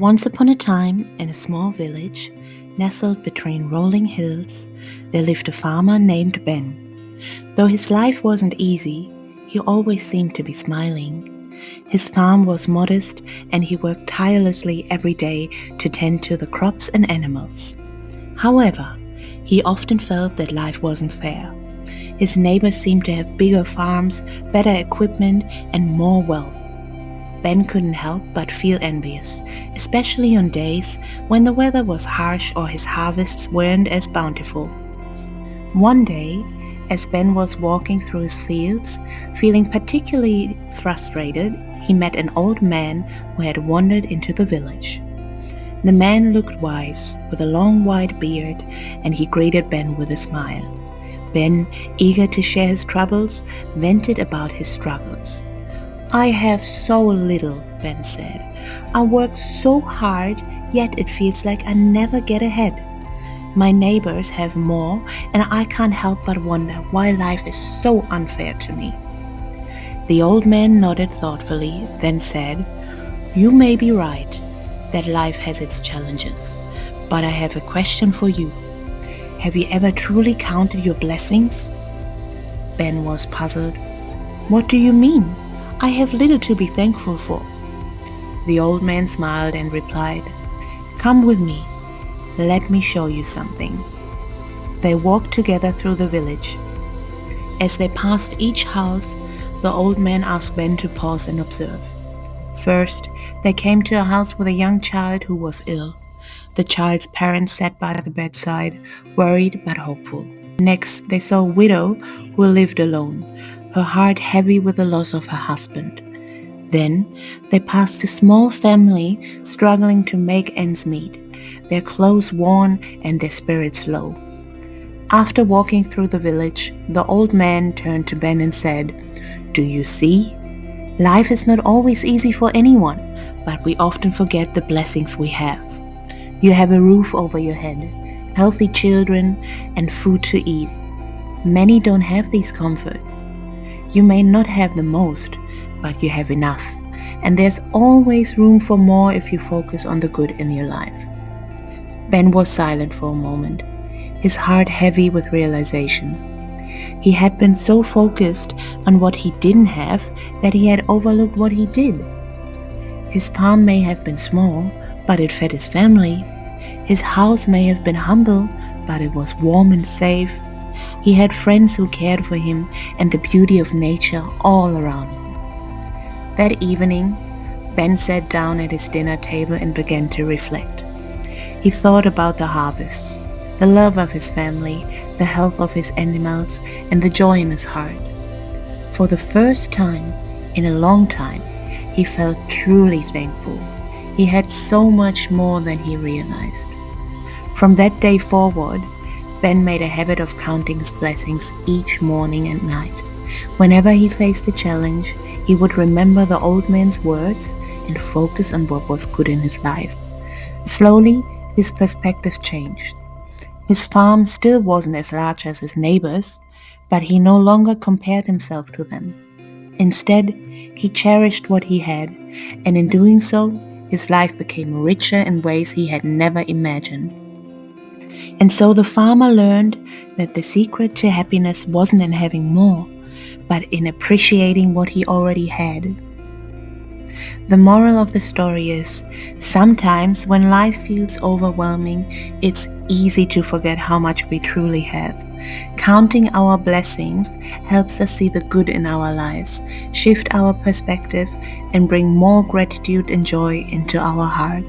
Once upon a time, in a small village, nestled between rolling hills, there lived a farmer named Ben. Though his life wasn't easy, he always seemed to be smiling. His farm was modest, and he worked tirelessly every day to tend to the crops and animals. However, he often felt that life wasn't fair. His neighbors seemed to have bigger farms, better equipment, and more wealth. Ben couldn't help but feel envious, especially on days when the weather was harsh or his harvests weren't as bountiful. One day, as Ben was walking through his fields, feeling particularly frustrated, he met an old man who had wandered into the village. The man looked wise, with a long white beard, and he greeted Ben with a smile. Ben, eager to share his troubles, vented about his struggles. "I have so little," Ben said. "I work so hard, yet it feels like I never get ahead. My neighbors have more, and I can't help but wonder why life is so unfair to me." The old man nodded thoughtfully, then said, "You may be right, that life has its challenges, but I have a question for you. Have you ever truly counted your blessings?" Ben was puzzled. "What do you mean? I have little to be thankful for." The old man smiled and replied, "Come with me. Let me show you something." They walked together through the village. As they passed each house, the old man asked Ben to pause and observe. First, they came to a house with a young child who was ill. The child's parents sat by the bedside, worried but hopeful. Next, they saw a widow who lived alone, her heart heavy with the loss of her husband. Then they passed a small family struggling to make ends meet, their clothes worn and their spirits low. After walking through the village, the old man turned to Ben and said, "Do you see? Life is not always easy for anyone, but we often forget the blessings we have. You have a roof over your head, healthy children, and food to eat. Many don't have these comforts. You may not have the most, but you have enough, and there's always room for more if you focus on the good in your life." Ben was silent for a moment, his heart heavy with realization. He had been so focused on what he didn't have that he had overlooked what he did. His farm may have been small, but it fed his family. His house may have been humble, but it was warm and safe. He had friends who cared for him and the beauty of nature all around him. That evening, Ben sat down at his dinner table and began to reflect. He thought about the harvests, the love of his family, the health of his animals, and the joy in his heart. For the first time in a long time, he felt truly thankful. He had so much more than he realized. From that day forward, Ben made a habit of counting his blessings each morning and night. Whenever he faced a challenge, he would remember the old man's words and focus on what was good in his life. Slowly, his perspective changed. His farm still wasn't as large as his neighbors, but he no longer compared himself to them. Instead, he cherished what he had, and in doing so, his life became richer in ways he had never imagined. And so the farmer learned that the secret to happiness wasn't in having more, but in appreciating what he already had. The moral of the story is, sometimes when life feels overwhelming, it's easy to forget how much we truly have. Counting our blessings helps us see the good in our lives, shift our perspective, and bring more gratitude and joy into our hearts.